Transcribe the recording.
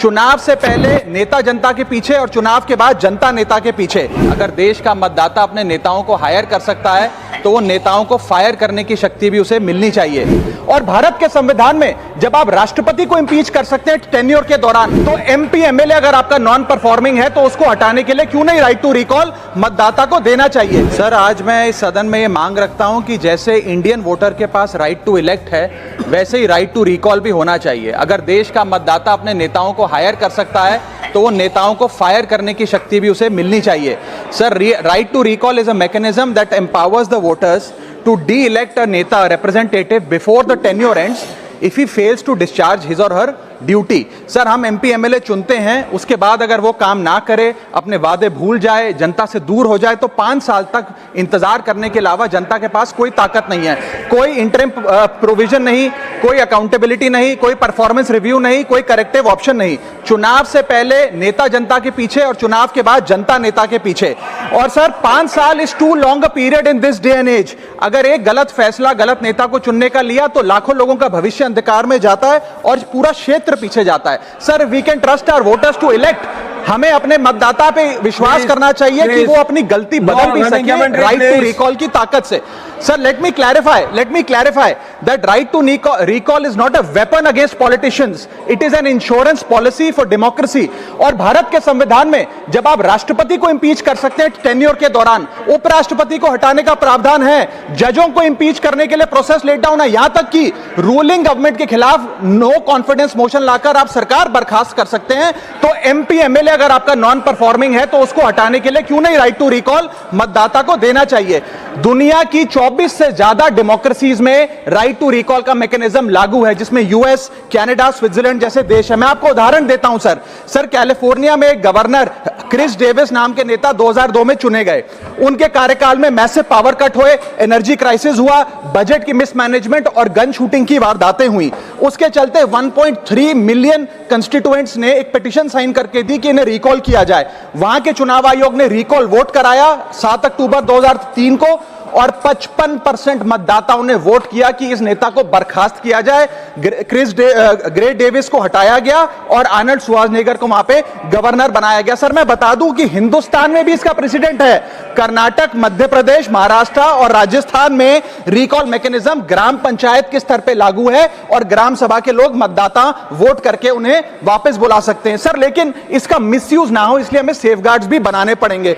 चुनाव से पहले नेता जनता के पीछे और चुनाव के बाद जनता नेता के पीछे। अगर देश का मतदाता अपने नेताओं को हायर कर सकता है तो वो नेताओं को फायर करने की शक्ति भी उसे मिलनी चाहिए। और भारत के संविधान में जब आप राष्ट्रपति को इंपीच कर सकते हैं टेन्योर के दौरान, तो एमपी एमएलए अगर आपका नॉन परफॉर्मिंग है तो उसको हटाने के लिए क्यों नहीं राइट टू रिकॉल मतदाता को देना चाहिए। सर, आज मैं इस सदन में ये मांग रखता हूं कि जैसे इंडियन वोटर के पास राइट टू इलेक्ट है, वैसे ही राइट टू रिकॉल भी होना चाहिए। अगर देश का मतदाता अपने नेताओं को हायर कर सकता है तो वो नेताओं को फायर करने की शक्ति भी उसे मिलनी चाहिए। Sir, right to recall is a mechanism that empowers the voters to de-elect a neta representative before the tenure ends if he fails to discharge his or her duty. Sir, हम MP MLA चुनते हैं, उसके बाद अगर वो काम ना करे, अपने वादे भूल जाए, जनता से दूर हो जाए, तो 5 साल तक इंतजार करने के अलावा जनता के पास कोई ताकत नहीं है। कोई इंटरिम प्रोविजन नहीं, कोई अकाउंटेबिलिटी नहीं, कोई परफॉर्मेंस रिव्यू नहीं, कोई करेक्टिव ऑप्शन नहीं। चुनाव से पहले नेता जनता के पीछे और चुनाव के बाद जनता नेता के पीछे। और सर, 5 साल is too long a period in this day and age. अगर एक गलत फैसला गलत नेता को चुनने का लिया तो लाखों लोगों का भविष्य अंधकार में जाता है और पूरा क्षेत्र पीछे जाता है। Sir, we can trust our voters to elect. हमें अपने मतदाता पे विश्वास करना चाहिए कि वो अपनी गलती बदल भी सके राइट टू रिकॉल की ताकत से। Sir, let me clarify that right to recall is not a weapon against politicians. It is an insurance policy for democracy. और भारत के संविधान में जब आप राष्ट्रपति को इंपीच कर सकते हैं टेन्योर के दौरान, उपराष्ट्रपति को हटाने का प्रावधान है, जजों को इंपीच करने के लिए प्रोसेस लेट डाउन है, यहां तक कि रूलिंग गवर्नमेंट के खिलाफ नो कॉन्फिडेंस मोशन लाकर आप सरकार बर्खास्त कर सकते हैं। तो एमपी एमएलए अगर आपका नॉन परफॉर्मिंग है तो उसको हटाने के लिए क्यों नहीं राइट टू रिकॉल मतदाता को देना चाहिए। दुनिया की 24 से ज्यादा डेमोक्रेसीज में राइट टू रिकॉल का मैकेनिज्म लागू है, जिसमें यूएस, कनाडा, स्विट्जरलैंड जैसे देश है। मैं आपको उदाहरण देता हूं सर, कैलिफोर्निया में एक गवर्नर क्रिस डेविस नाम के नेता 2002 में चुने गए। उनके कार्यकाल में मैसिव पावर कट हुए, एनर्जी क्राइसिस हुआ, बजट की मिसमैनेजमेंट और गन शूटिंग की वारदातें हुई। उसके चलते 1.3 मिलियन कंस्टिट्यूएंट्स ने एक पिटीशन साइन करके दी कि इन्हें रिकॉल किया जाए। वहां के चुनाव आयोग ने रिकॉल वोट कराया 7 अक्टूबर 2003 को और 55% मतदाताओं ने वोट किया कि इस नेता को बर्खास्त किया जाए। ग्रे डेविस को हटाया गया और आर्नल्ड श्वार्ज़नेगर को वहां पे गवर्नर बनाया गया। सर, मैं बता दूं कि हिंदुस्तान में भी इसका प्रेसिडेंट है। कर्नाटक, मध्य प्रदेश, महाराष्ट्र और राजस्थान में रिकॉल मैकेनिज्म ग्राम पंचायत के स्तर पे लागू है और ग्राम सभा के लोग मतदाता वोट करके उन्हें वापस बुला सकते हैं। सर, लेकिन इसका मिसयूज ना हो इसलिए हमें सेफगार्ड्स भी बनाने पड़ेंगे।